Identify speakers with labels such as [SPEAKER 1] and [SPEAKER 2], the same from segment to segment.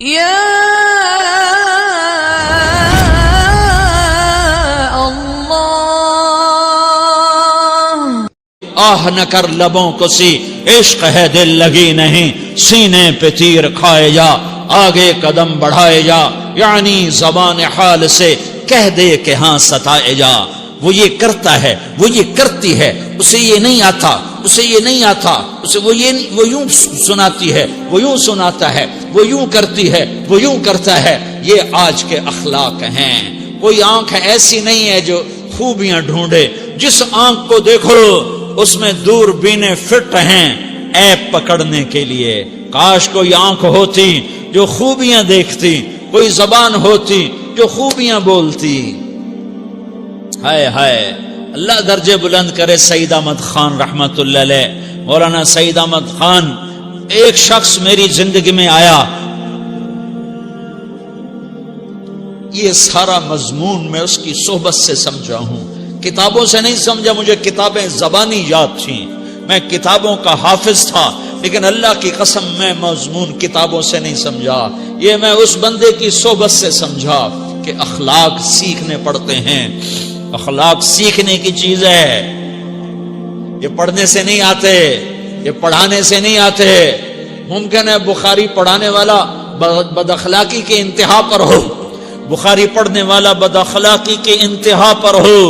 [SPEAKER 1] یا
[SPEAKER 2] آہ نہ کر لبوں کو سی، عشق ہے دل لگی نہیں، سینے پہ تیر کھائے جا، آگے قدم بڑھائے جا، یعنی زبان حال سے کہہ دے کہ ہاں ستائے جا۔ وہ یہ کرتا ہے، وہ یہ کرتی ہے، اسے یہ نہیں آتا، اسے یہ نہیں آتا، اسے وہ یوں سناتی ہے، وہ یوں سناتا ہے، وہ یوں کرتی ہے، وہ یوں کرتا ہے۔ یہ آج کے اخلاق ہیں۔ کوئی آنکھ ایسی نہیں ہے جو خوبیاں ڈھونڈے، جس آنکھ کو دیکھو اس میں دوربینیں فٹ ہیں عیب پکڑنے کے لیے۔ کاش کوئی آنکھ ہوتی جو خوبیاں دیکھتی، کوئی زبان ہوتی جو خوبیاں بولتی۔ ہائے ہائے، اللہ درجے بلند کرے سعید احمد خان رحمت اللہ علیہ۔ مولانا سعید احمد خان، ایک شخص میری زندگی میں آیا، یہ سارا مضمون میں اس کی صحبت سے سمجھا ہوں، کتابوں سے نہیں سمجھا۔ مجھے کتابیں زبانی یاد تھیں، میں کتابوں کا حافظ تھا، لیکن اللہ کی قسم میں مضمون کتابوں سے نہیں سمجھا۔ یہ میں اس بندے کی صحبت سے سمجھا کہ اخلاق سیکھنے پڑتے ہیں۔ اخلاق سیکھنے کی چیز ہے، یہ پڑھنے سے نہیں آتے، یہ پڑھانے سے نہیں آتے۔ ممکن ہے بخاری پڑھانے والا بد اخلاقی کے انتہا پر ہو، بخاری پڑھنے والا بد اخلاقی کے انتہا پر ہو،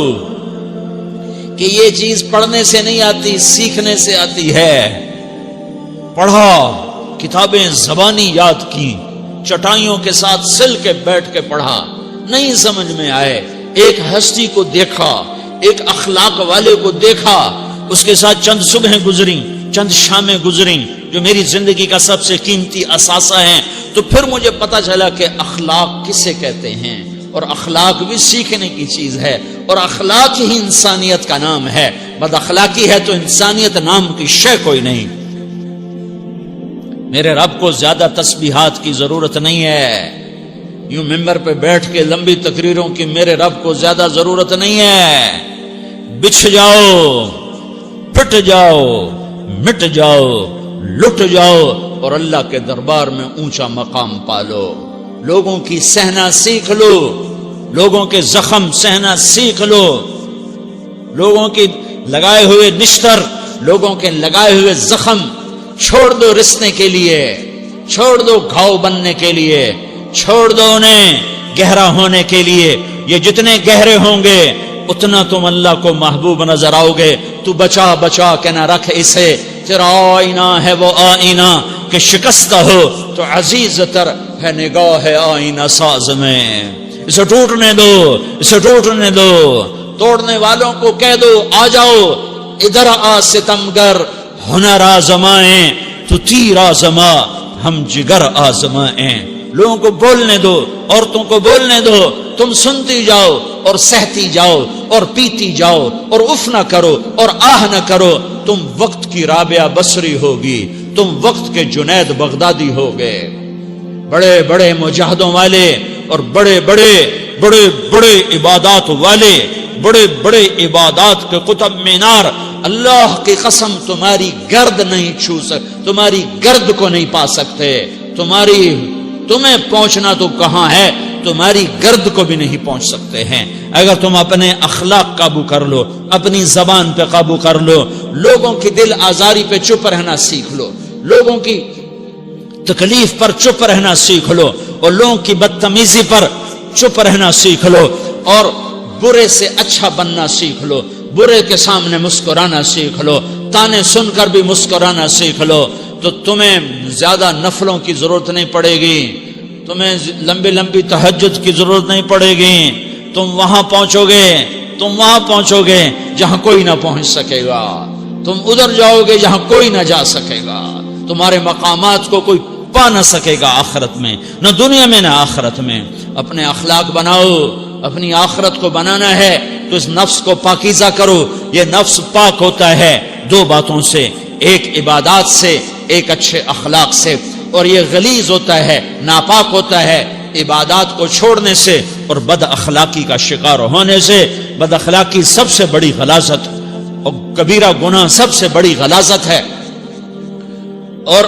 [SPEAKER 2] کہ یہ چیز پڑھنے سے نہیں آتی، سیکھنے سے آتی ہے۔ پڑھا، کتابیں زبانی یاد کی، چٹائیوں کے ساتھ سل کے بیٹھ کے پڑھا، نہیں سمجھ میں آئے، ایک ہستی کو دیکھا، ایک اخلاق والے کو دیکھا، اس کے ساتھ چند صبحیں گزریں، چند شامیں گزریں جو میری زندگی کا سب سے قیمتی اثاثہ ہیں، تو پھر مجھے پتا چلا کہ اخلاق کسے کہتے ہیں، اور اخلاق بھی سیکھنے کی چیز ہے، اور اخلاق ہی انسانیت کا نام ہے۔ بد اخلاقی ہے تو انسانیت نام کی شے کوئی نہیں۔ میرے رب کو زیادہ تسبیحات کی ضرورت نہیں ہے، یوں ممبر پہ بیٹھ کے لمبی تقریروں کی میرے رب کو زیادہ ضرورت نہیں ہے۔ بچھ جاؤ، پٹ جاؤ، مٹ جاؤ، لٹ جاؤ، اور اللہ کے دربار میں اونچا مقام پالو۔ لوگوں کی سہنا سیکھ لو، لوگوں کے زخم سہنا سیکھ لو، لوگوں کی لگائے ہوئے نشتر، لوگوں کے لگائے ہوئے زخم چھوڑ دو رسنے کے لیے، چھوڑ دو گھاؤ بننے کے لیے، چھوڑ دو انہیں گہرا ہونے کے لیے۔ یہ جتنے گہرے ہوں گے اتنا تم اللہ کو محبوب نظر آؤ گے۔ تو بچا بچا کے نہ رکھ اسے، تیرا آئینہ ہے وہ آئینہ کہ شکستہ ہو تو عزیز تر ہے نگاہ آئینہ ساز میں۔ اسے ٹوٹنے دو، اسے ٹوٹنے دو۔ توڑنے والوں کو کہہ دو آ جاؤ ادھر آ ستمگر، ہنر آزمائیں تو تیر آزما، ہم جگر آزمائیں۔ لوگوں کو بولنے دو، عورتوں کو بولنے دو، تم سنتی جاؤ اور سہتی جاؤ اور پیتی جاؤ اور اف نہ کرو اور آہ نہ کرو۔ تم وقت کی رابعہ بصری ہوگی، تم وقت کے جنید بغدادی ہوگے۔ بڑے بڑے مجاہدوں والے اور بڑے بڑے بڑے بڑے عبادات والے، بڑے بڑے عبادات کے قطب مینار، اللہ کی قسم تمہاری گرد نہیں چھو سکتے، تمہاری گرد کو نہیں پا سکتے۔ تمہیں پہنچنا تو کہاں ہے، تمہاری گرد کو بھی نہیں پہنچ سکتے ہیں۔ اگر تم اپنے اخلاق قابو کر لو، اپنی زبان پہ قابو کر لو، لوگوں کی دل آزاری پہ چپ رہنا سیکھ لو، لوگوں کی تکلیف پر چپ رہنا سیکھ لو، اور لوگوں کی بدتمیزی پر چپ رہنا سیکھ لو، اور برے سے اچھا بننا سیکھ لو، برے کے سامنے مسکرانا سیکھ لو، تانے سن کر بھی مسکرانا سیکھ لو، تو تمہیں زیادہ نفلوں کی ضرورت نہیں پڑے گی، تمہیں لمبی لمبی تہجد کی ضرورت نہیں پڑے گی۔ تم وہاں پہنچو گے، تم وہاں پہنچو گے جہاں کوئی نہ پہنچ سکے گا، تم ادھر جاؤ گے جہاں کوئی نہ جا سکے گا، تمہارے مقامات کو کوئی پا نہ سکے گا آخرت میں، نہ دنیا میں نہ آخرت میں۔ اپنے اخلاق بناؤ، اپنی آخرت کو بنانا ہے تو اس نفس کو پاکیزہ کرو۔ یہ نفس پاک ہوتا ہے دو باتوں سے، ایک عبادات سے، ایک اچھے اخلاق سے، اور یہ غلیظ ہوتا ہے، ناپاک ہوتا ہے عبادات کو چھوڑنے سے اور بد اخلاقی کا شکار ہونے سے۔ بد اخلاقی سب سے بڑی غلاظت اور کبیرہ گناہ سب سے بڑی غلاظت ہے، اور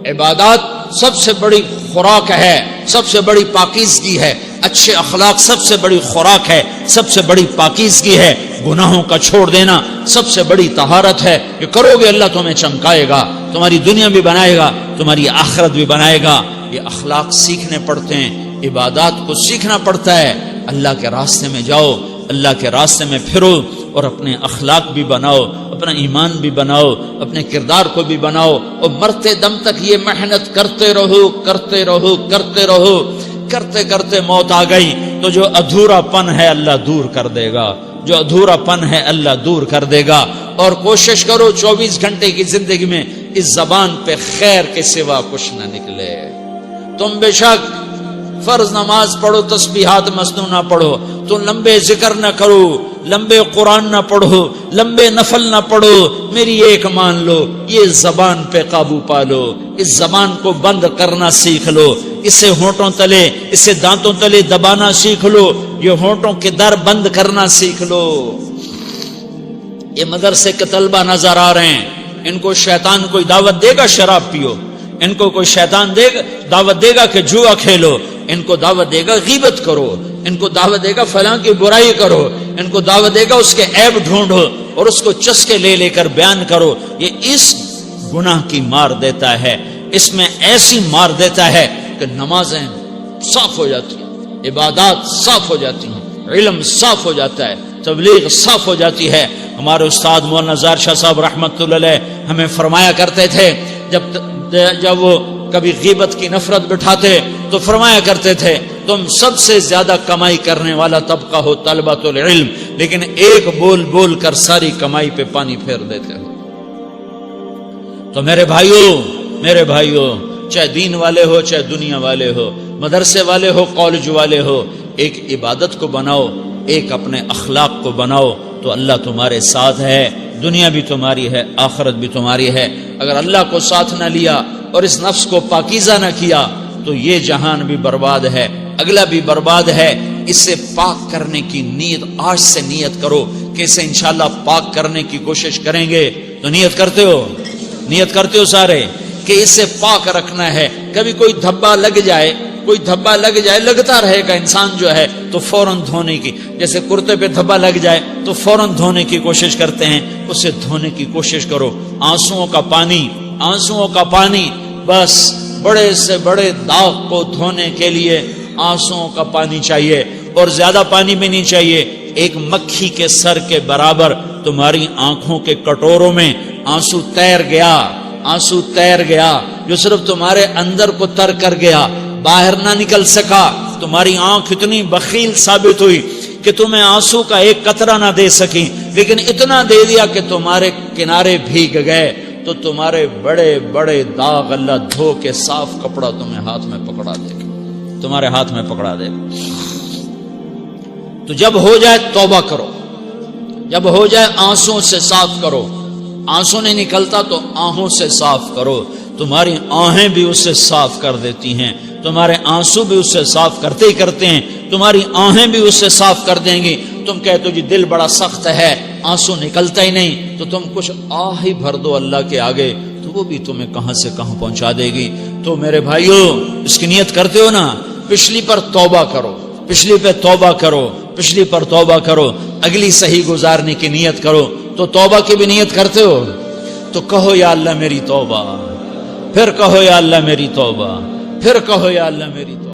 [SPEAKER 2] عبادات سب سے بڑی خوراک ہے، سب سے بڑی پاکیزگی ہے، اچھے اخلاق سب سے بڑی خوراک ہے، سب سے بڑی پاکیزگی ہے، گناہوں کا چھوڑ دینا سب سے بڑی طہارت ہے. یہ کرو گے اللہ تمہیں چمکائے گا، تمہاری دنیا بھی بنائے گا، تمہاری آخرت بھی بنائے گا. یہ اخلاق سیکھنے پڑتے ہیں، عبادات کو سیکھنا پڑتا ہے. اللہ کے راستے میں جاؤ، اللہ کے راستے میں پھرو اور اپنے اخلاق بھی بناؤ، اپنا ایمان بھی بناؤ، اپنے کردار کو بھی بناؤ، اور مرتے دم تک یہ محنت کرتے رہو کرتے رہو کرتے رہو. کرتے کرتے موت آ گئی تو جو ادھورا پن ہے اللہ دور کر دے گا، جو ادھورا پن ہے اللہ دور کر دے گا. اور کوشش کرو 24 گھنٹے کی زندگی میں اس زبان پہ خیر کے سوا کچھ نہ نکلے. تم بے شک فرض نماز پڑھو، تسبیحات مسنون نہ پڑھو، تو لمبے ذکر نہ کرو، لمبے قرآن نہ پڑھو، لمبے نفل نہ پڑھو. میری ایک مان لو، یہ زبان پہ قابو پالو، اس زبان کو بند کرنا سیکھ لو، اسے ہونٹوں تلے، اسے دانتوں تلے دبانا سیکھ لو، یہ ہونٹوں کے در بند کرنا سیکھ لو. یہ مدرسے کے طلبہ نظر آ رہے ہیں، ان کو شیطان کوئی دعوت دے گا شراب پیو، ان کو کوئی شیطان دعوت دے گا کہ جوا کھیلو، ان کو دعوت دے گا غیبت کرو، ان کو دعوت دے گا فلاں کی برائی کرو، ان کو دعوت دے گا اس کے عیب ڈھونڈو اور اس کو چسکے لے لے کر بیان کرو. یہ اس گناہ کی مار دیتا ہے، اس میں ایسی مار دیتا ہے کہ نمازیں صاف ہو جاتی ہیں، عبادات صاف ہو جاتی ہیں، علم صاف ہو جاتا ہے، تبلیغ صاف ہو جاتی ہے. ہمارے استاد مولانا زار شاہ صاحب رحمت اللہ علیہ ہمیں فرمایا کرتے تھے، جب وہ کبھی غیبت کی نفرت بٹھاتے تو فرمایا کرتے تھے تم سب سے زیادہ کمائی کرنے والا طبقہ ہو طلبۃ العلم، لیکن ایک بول بول کر ساری کمائی پہ پانی پھیر دیتے ہو. تو میرے بھائیوں چاہے دین والے ہو، چاہے دنیا والے ہو، مدرسے والے ہو، کالج والے ہو، ایک عبادت کو بناؤ، ایک اپنے اخلاق کو بناؤ تو اللہ تمہارے ساتھ ہے. دنیا بھی تمہاری ہے، آخرت بھی تمہاری ہے. اگر اللہ کو ساتھ نہ لیا اور اس نفس کو پاکیزہ نہ کیا تو یہ جہان بھی برباد ہے، اگلا بھی برباد ہے. اسے پاک کرنے کی نیت آج سے نیت کرو کہ اسے انشاءاللہ پاک کرنے کی کوشش کریں گے. تو نیت کرتے ہو سارے کہ اسے پاک رکھنا ہے. کبھی کوئی دھبا لگ جائے لگتا رہے گا انسان جو ہے تو فوراً دھونے کی، جیسے کرتے پہ دھبا لگ جائے تو فوراً دھونے کی کوشش کرتے ہیں، اسے دھونے کی کوشش کرو. آنسوؤں کا پانی بس بڑے سے بڑے داغ کو دھونے کے لیے آنسوؤں کا پانی چاہیے، اور زیادہ پانی بھی نہیں چاہیے. ایک مکھی کے سر کے برابر تمہاری آنکھوں کے کٹوروں میں آنسو تیر گیا جو صرف تمہارے اندر کو تر کر گیا، باہر نہ نکل سکا. تمہاری آنکھ اتنی بخیل ثابت ہوئی کہ تمہیں آنسو کا ایک قطرہ نہ دے سکی، لیکن اتنا دے دیا کہ تمہارے کنارے بھیگ گئے. تو تمہارے بڑے بڑے داغ اللہ دھو کے صاف کپڑا تمہیں ہاتھ میں پکڑا دے گا، تمہارے ہاتھ میں پکڑا دے گا. تو جب ہو جائے توبہ کرو، جب ہو جائے آنسوں سے صاف کرو. آنسو نہیں نکلتا تو آہوں سے صاف کرو. تمہاری آہیں بھی اس سے صاف کر دیتی ہیں، تمہارے آنسو بھی اس سے صاف کرتے ہی کرتے ہیں، تمہاری آہیں بھی اس سے صاف کر دیں گی. تم کہتے ہو جی دل بڑا سخت ہے، آنسو نکلتا ہی نہیں، تو تم کچھ آہ ہی بھر دو اللہ کے آگے تو وہ بھی تمہیں کہاں سے کہاں پہنچا دے گی. تو میرے بھائیو اس کی نیت کرتے ہو نا، پچھلی پر توبہ کرو، پچھلی پہ توبہ کرو، پچھلی پر توبہ کرو، اگلی صحیح گزارنے کی نیت کرو. تو توبہ کی بھی نیت کرتے ہو تو کہو یا اللہ میری توبہ، پھر کہو یا اللہ میری توبہ، پھر کہو یا اللہ میری توبہ.